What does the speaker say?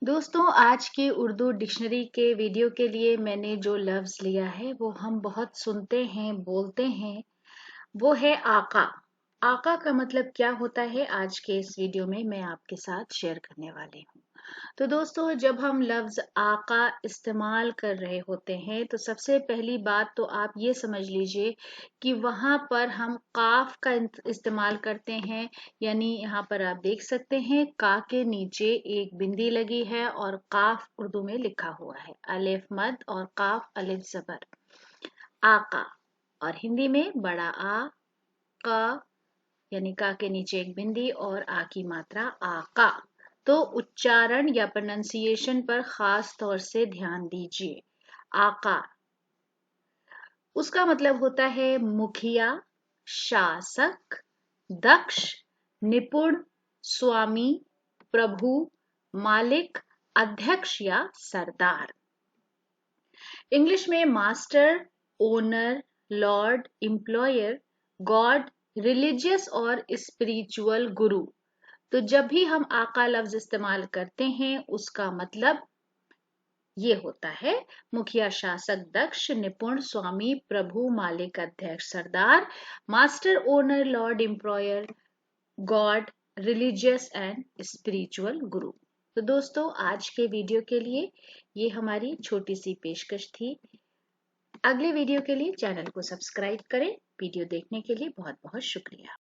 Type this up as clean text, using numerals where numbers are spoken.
दोस्तों, आज के उर्दू डिक्शनरी के वीडियो के लिए मैंने जो लफ्ज़ लिया है वो हम बहुत सुनते हैं, बोलते हैं, वो है आका। आका का मतलब क्या होता है, आज के इस वीडियो में मैं आपके साथ शेयर करने वाली हूँ। तो दोस्तों, जब हम लफ्ज़ आका इस्तेमाल कर रहे होते हैं तो सबसे पहली बात तो आप ये समझ लीजिए कि वहाँ पर हम काफ का इस्तेमाल करते हैं। यानी यहाँ पर आप देख सकते हैं का के नीचे एक बिंदी लगी है और काफ उर्दू में लिखा हुआ है, अलिफ मद और काफ अलिफ जबर, आका। और हिंदी में बड़ा आ, का, यानी का के नीचे एक बिंदी और आ की मात्रा आका। तो उच्चारण या प्रोनाउंसिएशन पर खास तौर से ध्यान दीजिए। आका उसका मतलब होता है मुखिया, शासक, दक्ष, निपुण, स्वामी, प्रभु, मालिक, अध्यक्ष या सरदार। इंग्लिश में master, owner, lord, employer, god, religious और स्पिरिचुअल गुरु। तो जब भी हम आका लफ्ज इस्तेमाल करते हैं उसका मतलब ये होता है मुखिया, शासक, दक्ष, निपुण, स्वामी, प्रभु, मालिक, अध्यक्ष, सरदार, master, owner, lord, employer, god, religious and spiritual guru. तो दोस्तों, आज के वीडियो के लिए ये हमारी छोटी सी पेशकश थी। अगले वीडियो के लिए चैनल को सब्सक्राइब करें। वीडियो देखने के लिए बहुत बहुत शुक्रिया।